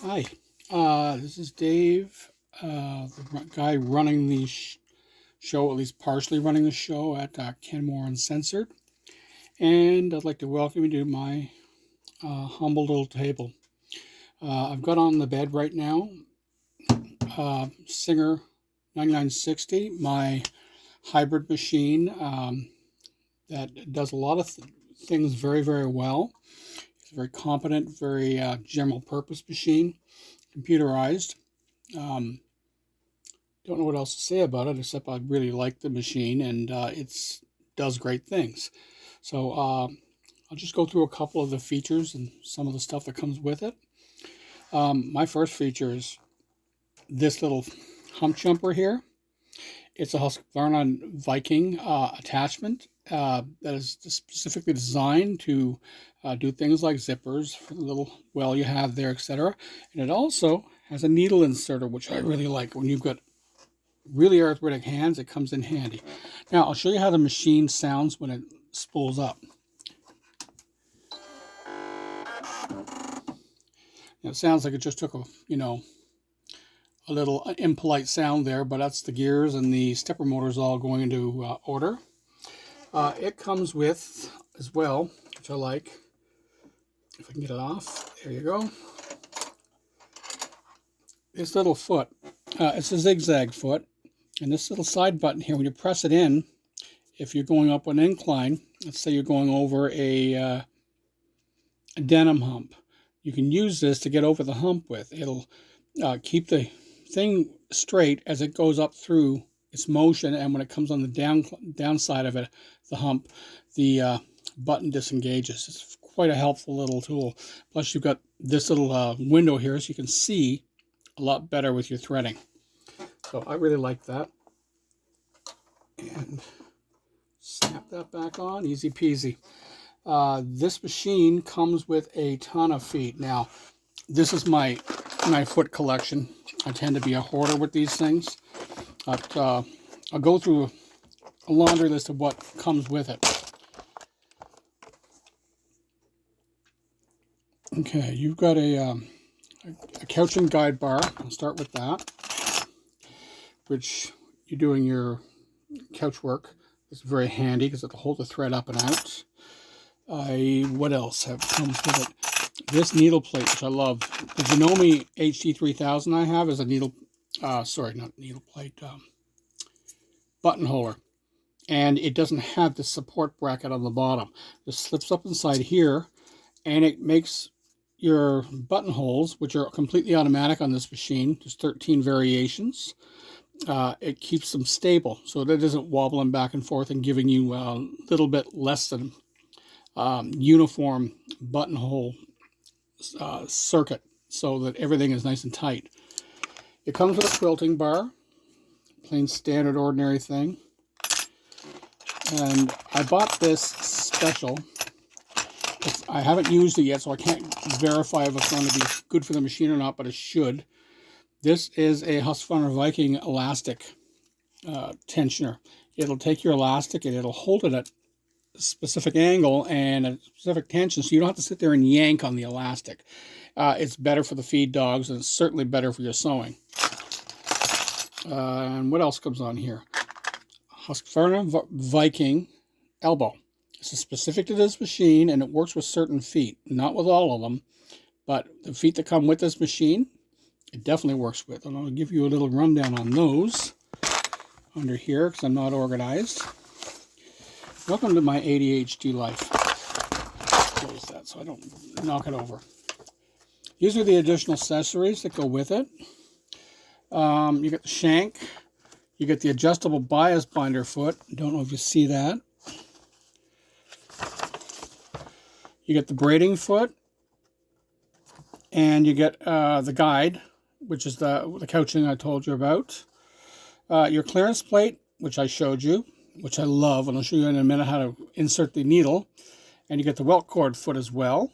Hi, this is Dave, the guy running the show, at least partially running the show at Kenmore Uncensored. And I'd like to welcome you to my humble little table. I've got on the bed right now Singer 9960, my hybrid machine that does a lot of things very, very well. It's a very competent, very general purpose machine, computerized. Um, don't know what else to say about it except I really like the machine and it does great things. So I'll just go through a couple of the features and some of the stuff that comes with it. My first feature is this little hump jumper here. It's a Husqvarna Viking attachment that is specifically designed to do things like zippers for the little well you have there, etc. And it also has a needle inserter, which I really like. When you've got really arthritic hands, it comes in handy. Now, I'll show you how the machine sounds when it spools up. Now, it sounds like it just took a little impolite sound there, but that's the gears and the stepper motors all going into order. It comes with, as well, which I like, if I can get it off, there you go, this little foot. It's a zigzag foot, and this little side button here, when you press it in, if you're going up an incline, let's say you're going over a denim hump, you can use this to get over the hump with. It'll keep the thing straight as it goes up through its motion, and when it comes on the downside of it, the hump, the button disengages. It's quite a helpful little tool. Plus, you've got this little window here, so you can see a lot better with your threading. So I really like that. And snap that back on, easy peasy. This machine comes with a ton of feet. Now, this is my foot collection. I tend to be a hoarder with these things. But I'll go through a laundry list of what comes with it. Okay, you've got a couch and guide bar. I'll start with that, which you're doing your couch work. It's very handy because it'll hold the thread up and out. What else comes with it? This needle plate, which I love. The Janome HD3000 I have is a needle, sorry, not needle plate, button holder. And it doesn't have the support bracket on the bottom. This slips up inside here, and it makes your buttonholes, which are completely automatic on this machine. There's 13 variations. It keeps them stable so that it isn't wobbling back and forth and giving you a little bit less than uniform buttonhole circuit so that everything is nice and tight. It comes with a quilting bar, plain standard ordinary thing. And I bought this special. I haven't used it yet, so I can't verify if it's going to be good for the machine or not, but it should. This is a Husqvarna Viking elastic tensioner. It'll take your elastic and it'll hold it at a specific angle and a specific tension, so you don't have to sit there and yank on the elastic. It's better for the feed dogs, and it's certainly better for your sewing. And what else comes on here? Husqvarna Viking elbow. This is specific to this machine, and it works with certain feet. Not with all of them, but the feet that come with this machine, it definitely works with. And I'll give you a little rundown on those under here, because I'm not organized. Welcome to my ADHD life. Close that so I don't knock it over. These are the additional accessories that go with it. You get the shank. You get the adjustable bias binder foot. Don't know if you see that. You get the braiding foot. And you get the guide, which is the couching I told you about. Your clearance plate, which I showed you, which I love, and I'll show you in a minute how to insert the needle. And you get the welt cord foot as well,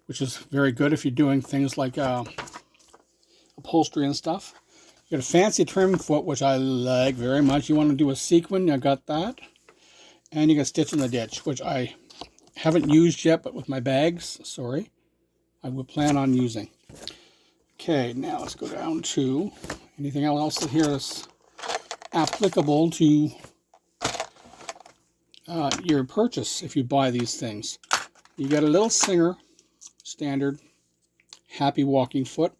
which is very good if you're doing things like upholstery and stuff. You got a fancy trim foot, which I like very much. You want to do a sequin, I got that. And you got stitch in the ditch, which I haven't used yet, but with my bags, sorry. I will plan on using. Okay, now let's go down to anything else that here is applicable to your purchase if you buy these things. You got a little Singer standard happy walking foot.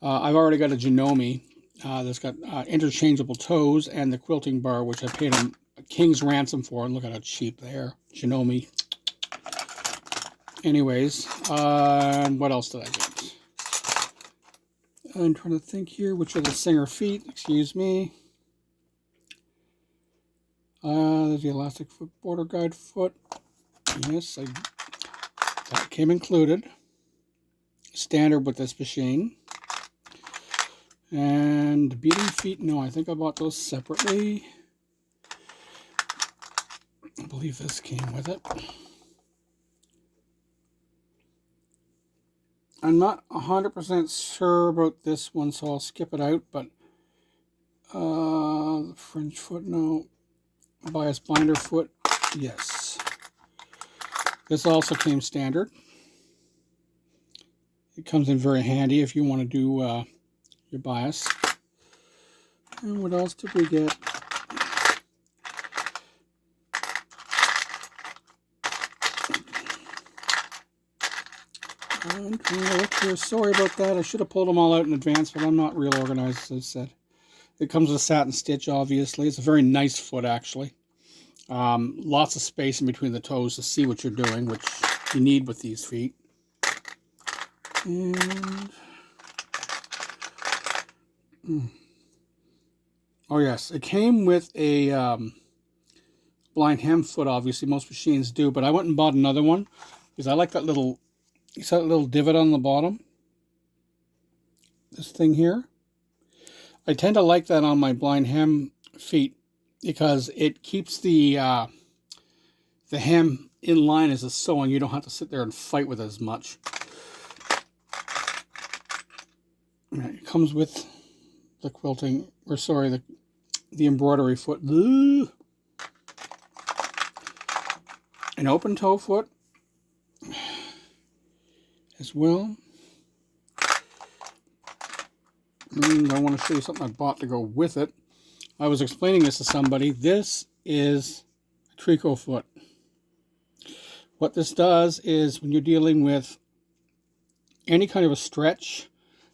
I've already got a Janome that's got interchangeable toes and the quilting bar, which I paid a king's ransom for. And look at how cheap they are. Janome. Anyways, what else did I get? I'm trying to think here, which are the Singer feet, excuse me. There's the elastic foot border guide foot. Yes, that came included. Standard with this machine. And beating feet, no, I think I bought those separately. I believe this came with it. I'm not 100% sure about this one, so I'll skip it out, but the fringe foot, no. Bias binder foot, yes. This also came standard. It comes in very handy if you want to do your bias. And what else did we get? I'm trying to look here. Sorry about that. I should have pulled them all out in advance, but I'm not real organized, as I said. It comes with a satin stitch, obviously. It's a very nice foot, actually. Lots of space in between the toes to see what you're doing, which you need with these feet. And oh yes, it came with a blind hem foot. Obviously, most machines do, but I went and bought another one because I like that little. You see that little divot on the bottom? This thing here. I tend to like that on my blind hem feet because it keeps the hem in line as it's sewing. You don't have to sit there and fight with it as much. It comes with the quilting, or sorry, the embroidery foot. An open toe foot as well. And I want to show you something I bought to go with it. I was explaining this to somebody. This is a tricot foot. What this does is when you're dealing with any kind of a stretch,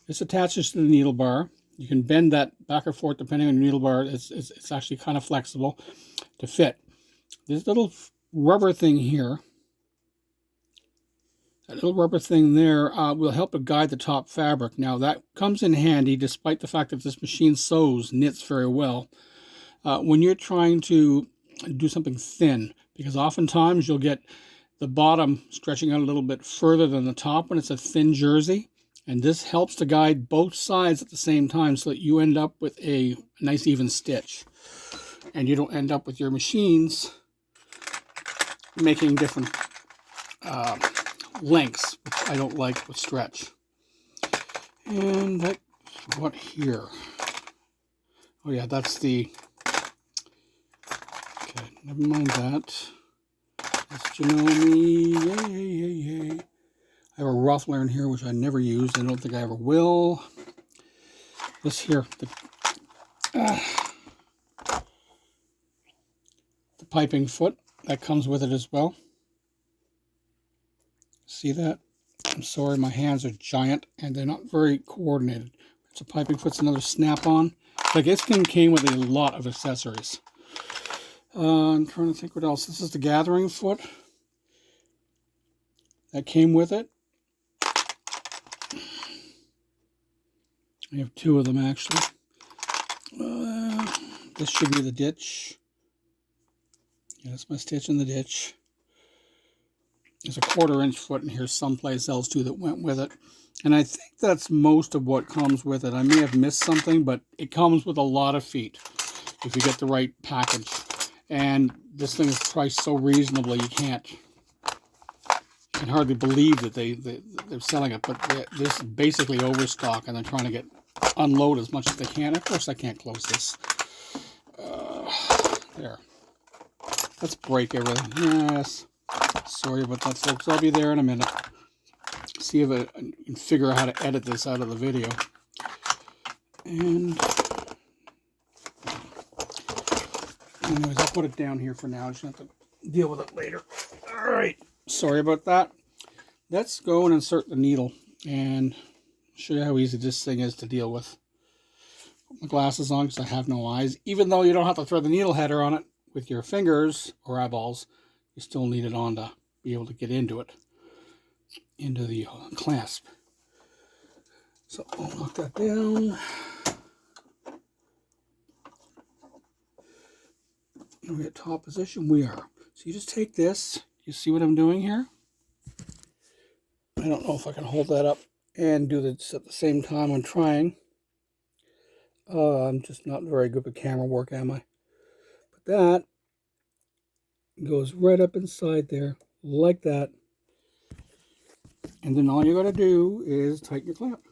this attaches to the needle bar. You can bend that back or forth depending on the needle bar. It's actually kind of flexible to fit. This little rubber thing here, that little rubber thing there will help to guide the top fabric. Now that comes in handy despite the fact that this machine knits very well. When you're trying to do something thin, because oftentimes you'll get the bottom stretching out a little bit further than the top when it's a thin jersey. And this helps to guide both sides at the same time so that you end up with a nice even stitch. And you don't end up with your machines making different lengths, which I don't like with stretch. And that, what here? Oh yeah, that's the, okay, never mind that. That's Janome, yay. I have a ruffler in here, which I never used. I don't think I ever will. This here, the piping foot, that comes with it as well. See that? I'm sorry, my hands are giant and they're not very coordinated. It's a piping foot's another snap-on. Like this thing came with a lot of accessories. I'm trying to think what else. This is the gathering foot that came with it. I have two of them actually. This should be the ditch. Yeah, that's my stitch in the ditch. There's a 1/4 inch foot in here someplace else too that went with it. And I think that's most of what comes with it. I may have missed something, but it comes with a lot of feet if you get the right package. And this thing is priced so reasonably you can hardly believe that they're selling it. But this is basically overstock and they're trying to unload as much as they can. Of course I can't close this. There. Let's break everything. Yes. Sorry about that, folks. I'll be there in a minute. see if I can figure out how to edit this out of the video. And anyways, I'll put it down here for now. I just have to deal with it later. All right, sorry about that. Let's go and insert the needle and show you how easy this thing is to deal with. Put my glasses on because I have no eyes. Even though you don't have to thread the needle header on it with your fingers or eyeballs, you still need it on to be able to get into it, into the clasp. So I'll knock that down. And we're at top position. We are. So you just take this. You see what I'm doing here? I don't know if I can hold that up and do this at the same time I'm trying. I'm just not very good with camera work, am I? But that goes right up inside there, like that. And then all you got to do is tighten your clamp.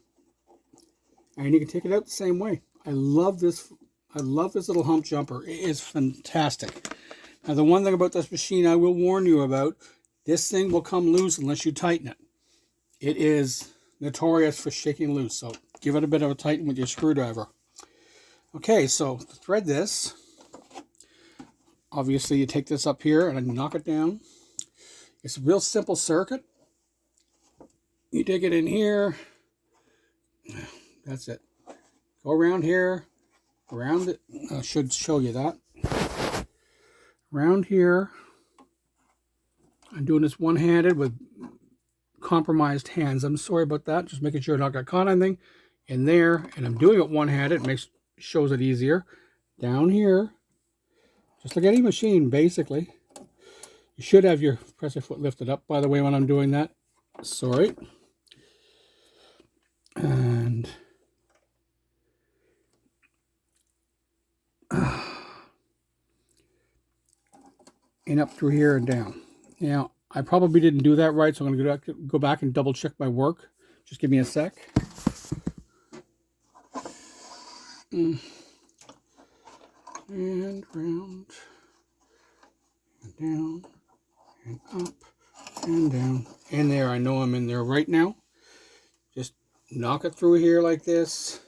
And you can take it out the same way. I love this little hump jumper. It is fantastic. Now, the one thing about this machine I will warn you about, this thing will come loose unless you tighten it. It is notorious for shaking loose, so give it a bit of a tighten with your screwdriver. Okay, so to thread this, obviously you take this up here and knock it down. It's a real simple circuit. You dig it in here. That's it. Go around here, around it. I should show you that. Around here. I'm doing this one-handed with compromised hands. I'm sorry about that. Just making sure I don't got caught anything in there. And I'm doing it one-handed. It shows it easier. Down here, just like any machine, basically. You should have your presser foot lifted up, by the way, when I'm doing that. Sorry. And up through here and down. Now, I probably didn't do that right, so I'm going to go back and double check my work. Just give me a sec. And round, and down, and up, and down. And there, I know I'm in there right now. Just knock it through here like this.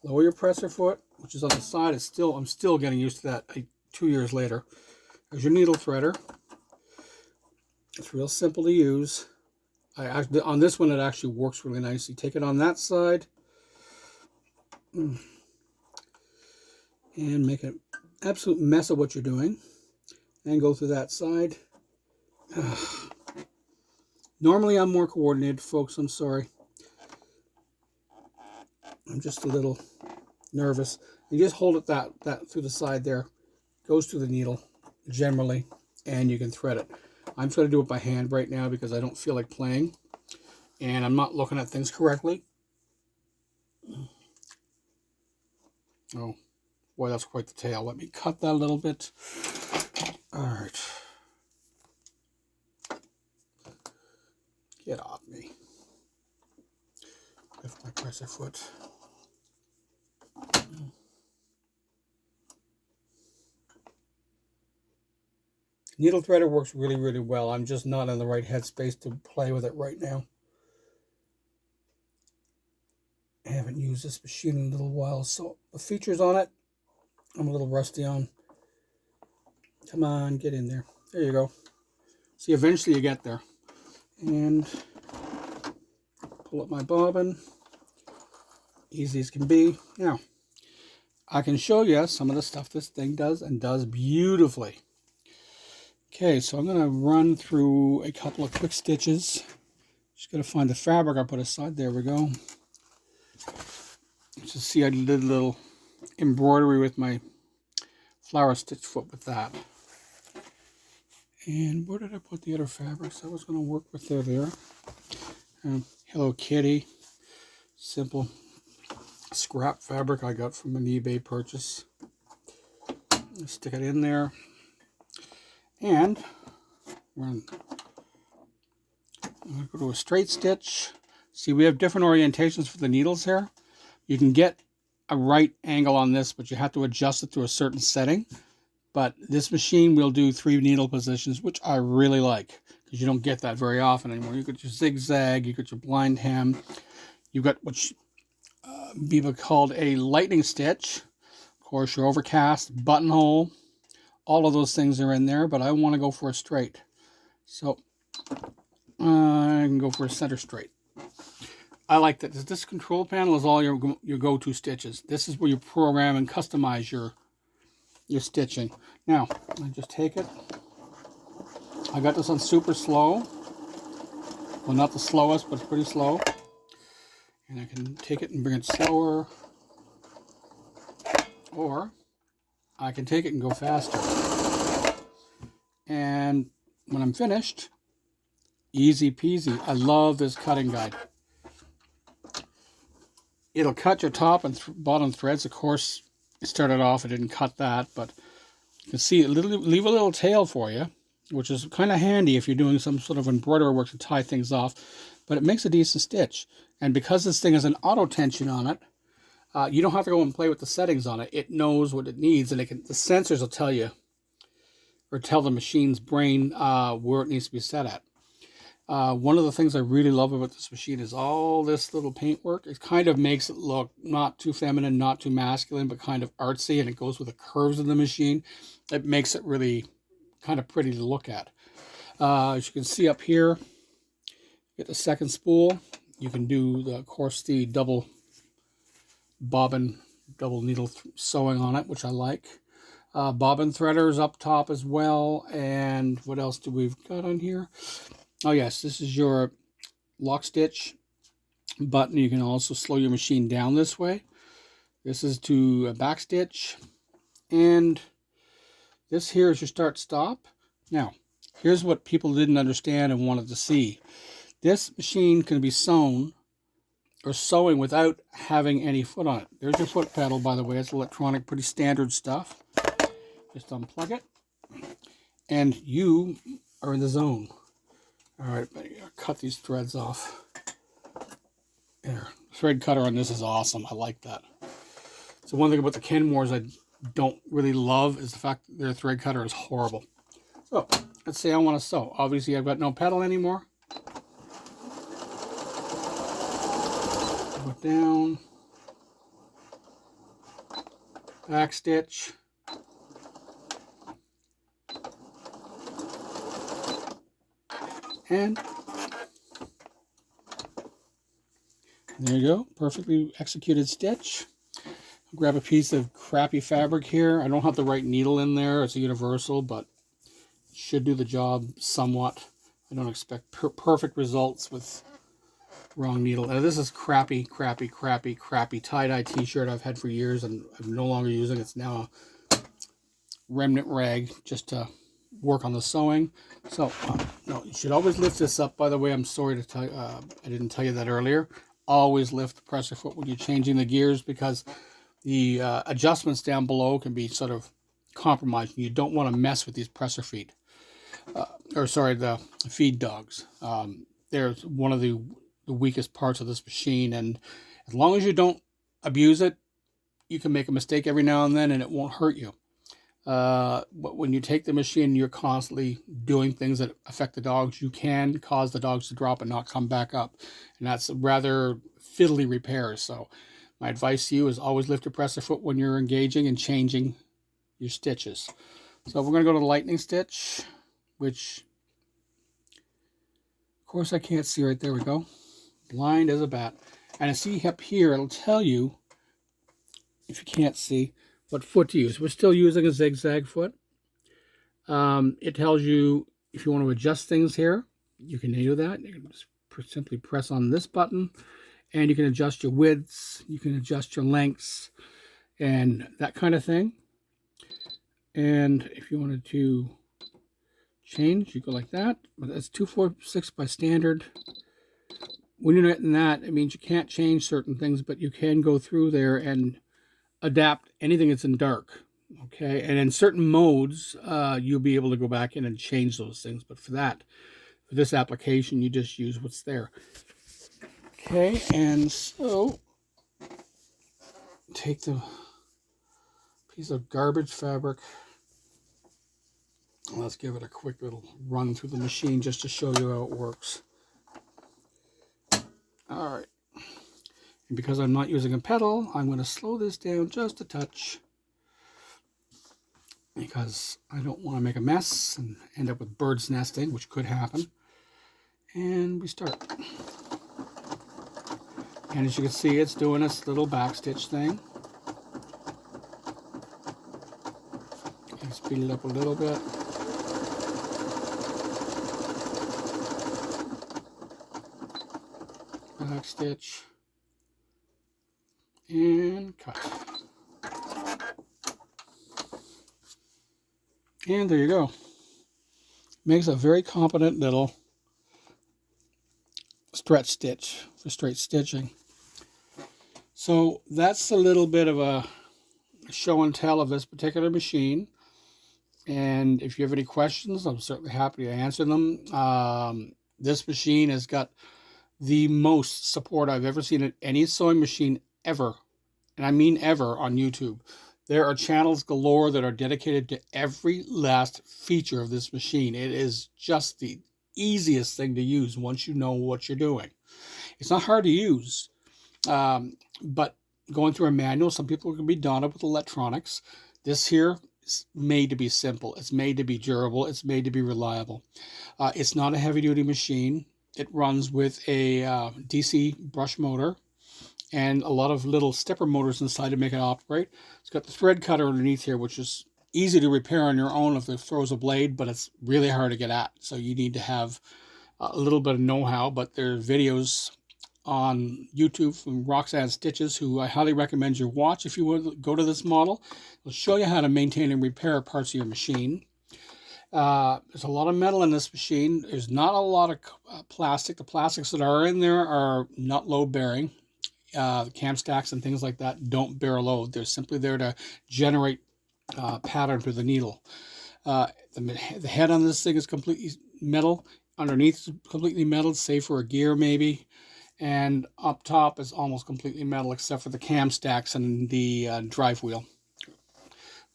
Lower your presser foot, which is on the side. I'm still getting used to that 2 years later. There's your needle threader. It's real simple to use. On this one, it actually works really nicely. Take it on that side and make an absolute mess of what you're doing. And go through that side. Normally, I'm more coordinated, folks. I'm sorry. I'm just a little nervous. You just hold it that through the side there. Goes through the needle generally, and you can thread it. I'm trying to do it by hand right now because I don't feel like playing, and I'm not looking at things correctly. Oh, boy, that's quite the tail. Let me cut that a little bit. All right. Get off me. Lift my presser foot. Needle threader works really, really well. I'm just not in the right headspace to play with it right now. I haven't used this machine in a little while, so the features on it, I'm a little rusty on. Come on, get in there. There you go. See, eventually you get there. And pull up my bobbin. Easy as can be. Now, I can show you some of the stuff this thing does, and does beautifully. Okay, so I'm going to run through a couple of quick stitches. Just got to find the fabric I put aside. There we go. Just see, I did a little embroidery with my flower stitch foot with that. And where did I put the other fabrics I was going to work with there? Hello Kitty. Simple scrap fabric I got from an eBay purchase. Stick it in there. And I'm going to go to a straight stitch. See, we have different orientations for the needles here. You can get a right angle on this, but you have to adjust it to a certain setting. But this machine will do 3 needle positions, which I really like, because you don't get that very often anymore. You got your zigzag, you got your blind hem, you got what Biba called a lightning stitch. Of course, your overcast, buttonhole, all of those things are in there, but I want to go for a straight. So I can go for a center straight. I like that. This control panel is all your go-to stitches. This is where you program and customize your stitching. Now, I just take it. I got this on super slow. Well, not the slowest, but it's pretty slow. And I can take it and bring it slower. Or I can take it and go faster. And when I'm finished, easy peasy. I love this cutting guide. It'll cut your top and bottom threads. Of course, it started off, it didn't cut that, but you can see it leave a little tail for you, which is kind of handy if you're doing some sort of embroidery work to tie things off, but it makes a decent stitch. And because this thing has an auto tension on it, you don't have to go and play with the settings on it. It knows what it needs, and the sensors will tell you, or tell the machine's brain where it needs to be set at. One of the things I really love about this machine is all this little paintwork. It kind of makes it look not too feminine, not too masculine, but kind of artsy, and it goes with the curves of the machine. It makes it really kind of pretty to look at. As you can see up here, get the second spool. You can do, of course, the double bobbin, double needle sewing on it, which I like. Bobbin threaders up top as well. And what else do we've got on here? Oh yes, this is your lock stitch button. You can also slow your machine down this way. This is to back stitch. And this here is your start stop. Now, here's what people didn't understand and wanted to see. This machine can be sewn or sewing without having any foot on it. There's your foot pedal, by the way. It's electronic, pretty standard stuff. Just unplug it. And you are in the zone. All right, but I'll cut these threads off. There, thread cutter on this is awesome. I like that. So one thing about the Kenmores I don't really love is the fact that their thread cutter is horrible. So let's say I want to sew. Obviously, I've got no pedal anymore. Go down, back stitch. And there you go, perfectly executed stitch. Grab a piece of crappy fabric here. I don't have the right needle in there. It's a universal, but it should do the job somewhat. I don't expect perfect results with wrong needle. Now this is crappy tie-dye t-shirt I've had for years and I'm no longer using. It's now a remnant rag just to work on the sewing. So no, you should always lift this up. By the way, I'm sorry to tell you, I didn't tell you that earlier. Always lift the pressure foot when you're changing the gears, because the adjustments down below can be sort of compromised. You don't want to mess with these presser feet, the feed dogs. They're one of the weakest parts of this machine, and as long as you don't abuse it, you can make a mistake every now and then and it won't hurt you. But when you take the machine, you're constantly doing things that affect the dogs. You can cause the dogs to drop and not come back up, and that's rather fiddly repairs. So my advice to you is always lift your presser foot when you're engaging and changing your stitches. So we're going to go to the lightning stitch, which of course I can't see right there. We go. Blind as a bat. And I see up here, it'll tell you, if you can't see, what foot to use. We're still using a zigzag foot. It tells you if you want to adjust things here, you can do that. You can just simply press on this button, and you can adjust your widths, you can adjust your lengths, and that kind of thing. And if you wanted to change, you go like that. But that's 246 by standard. When you're not in that, it means you can't change certain things, but you can go through there and adapt anything that's in dark. Okay, and in certain modes, you'll be able to go back in and change those things. But for this application, you just use what's there. Okay, and so take the piece of garbage fabric Let's give it a quick little run through the machine just to show you how it works. All right. And because I'm not using a pedal, I'm going to slow this down just a touch, because I don't want to make a mess and end up with birds nesting, which could happen. And we start. And as you can see, it's doing this little backstitch thing. And speed it up a little bit. Backstitch. And cut. And there you go. Makes a very competent little stretch stitch for straight stitching. So that's a little bit of a show and tell of this particular machine. And if you have any questions, I'm certainly happy to answer them. This machine has got the most support I've ever seen in any sewing machine ever. And I mean ever, on YouTube. There are channels galore that are dedicated to every last feature of this machine. It is just the easiest thing to use once you know what you're doing. It's not hard to use, but going through a manual, some people can be daunted with electronics. This here is made to be simple. It's made to be durable. It's made to be reliable. It's not a heavy-duty machine. It runs with a DC brush motor and a lot of little stepper motors inside to make it operate. It's got the thread cutter underneath here, which is easy to repair on your own if it throws a blade, but it's really hard to get at. So you need to have a little bit of know-how, but there are videos on YouTube from Roxanne Stitches, who I highly recommend you watch if you want to go to this model. It'll show you how to maintain and repair parts of your machine. There's a lot of metal in this machine. There's not a lot of plastic. The plastics that are in there are not load-bearing. Cam stacks and things like that don't bear a load. They're simply there to generate pattern through the needle. The head on this thing is completely metal. Underneath is completely metal, save for a gear maybe. And up top is almost completely metal except for the cam stacks and the drive wheel.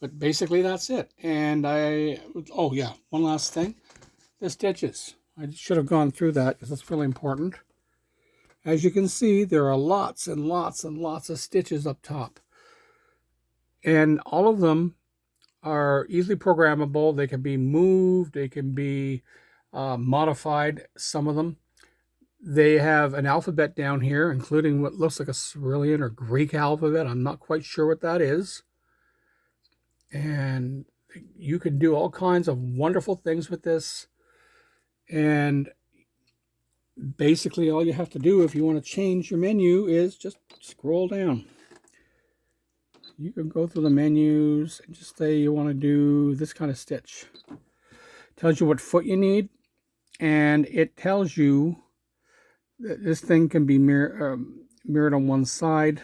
But basically that's it. And oh yeah, one last thing. The stitches. I should have gone through that because it's really important. As you can see, there are lots and lots and lots of stitches up top. And all of them are easily programmable. They can be moved. They can be modified, some of them. They have an alphabet down here, including what looks like a Cyrillic or Greek alphabet. I'm not quite sure what that is. And you can do all kinds of wonderful things with this. And basically all you have to do if you want to change your menu is just scroll down. You can go through the menus and just say you want to do this kind of stitch. It tells you what foot you need, and it tells you that this thing can be mirrored on one side.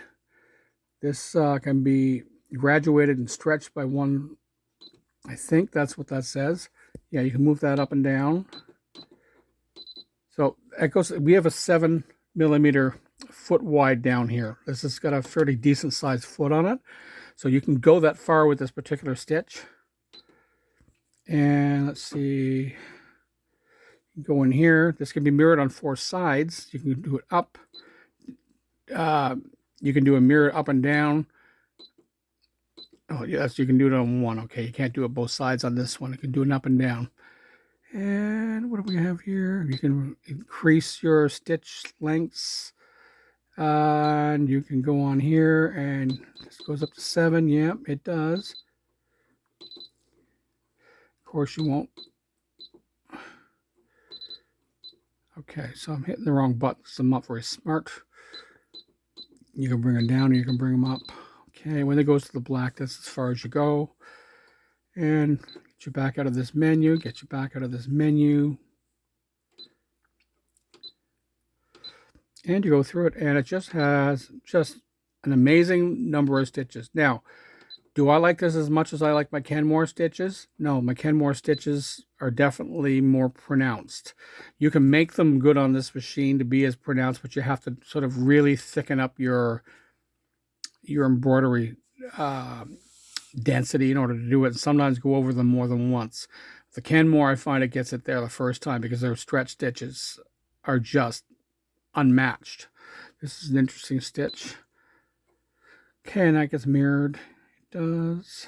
This can be graduated and stretched by one. I think that's what that says. Yeah, you can move that up and down. So it goes. We have a 7mm foot wide down here. This has got a fairly decent sized foot on it, so you can go that far with this particular stitch. And let's see, go in here. This can be mirrored on 4 sides. You can do it up. You can do a mirror up and down. Oh yes, you can do it on one. Okay, you can't do it both sides on this one. You can do it up and down. And what do we have here? You can increase your stitch lengths. And you can go on here, and this goes up to 7. Yep, it does. Of course, you won't. Okay, so I'm hitting the wrong buttons. I'm not very smart. You can bring them down, or you can bring them up. Okay, when it goes to the black, that's as far as you go. And get you back out of this menu. Get you back out of this menu. And you go through it, and it just has an amazing number of stitches. Now, do I like this as much as I like my Kenmore stitches? No, my Kenmore stitches are definitely more pronounced. You can make them good on this machine to be as pronounced, but you have to sort of really thicken up your embroidery density in order to do it, and sometimes go over them more than once. The Kenmore, I find it gets it there the first time because their stretch stitches are just unmatched. This is an interesting stitch. Okay, and that gets mirrored. It does.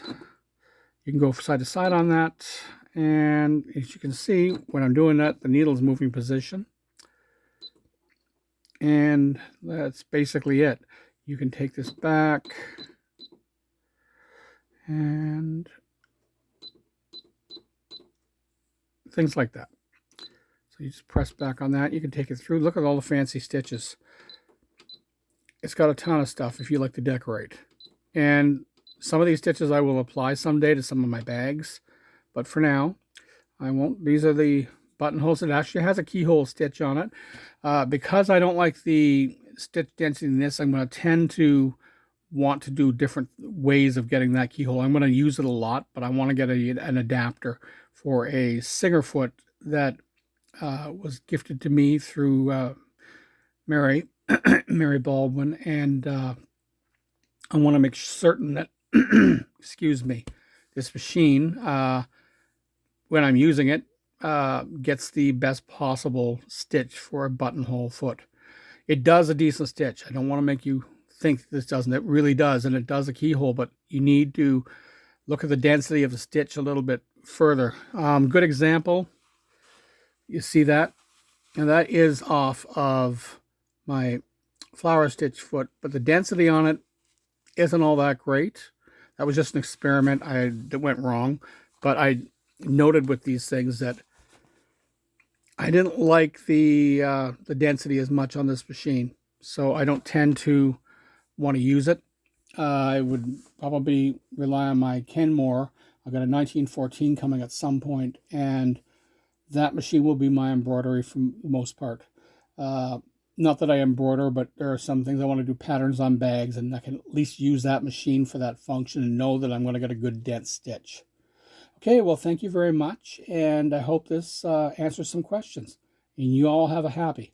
You can go side to side on that. And as you can see, when I'm doing that, the needle is moving position. And that's basically it. You can take this back and things like that. So you just press back on that. You can take it through. Look at all the fancy stitches. It's got a ton of stuff if you like to decorate. And some of these stitches I will apply someday to some of my bags. But for now, I won't. These are the buttonholes. It actually has a keyhole stitch on it. Because I don't like the stitch density in this, I'm going to tend to want to do different ways of getting that keyhole. I'm going to use it a lot, but I want to get an adapter for a Singer foot that was gifted to me through Mary Baldwin, and I want to make certain that excuse me, this machine when I'm using it gets the best possible stitch for a buttonhole foot. It does a decent stitch. I don't want to make you think this doesn't. It really does, and it does a keyhole, but you need to look at the density of the stitch a little bit further. Good example, you see that? And that is off of my flower stitch foot, but the density on it isn't all that great. That was just an experiment. That went wrong, but I noted with these things that I didn't like the density as much on this machine, so I don't tend to want to use it. I would probably rely on my Kenmore. I've got a 1914 coming at some point, and that machine will be my embroidery for the most part. Not that I embroider, but there are some things I want to do patterns on bags, and I can at least use that machine for that function and know that I'm going to get a good dense stitch. Okay, well, thank you very much, and I hope this answers some questions. And you all have a happy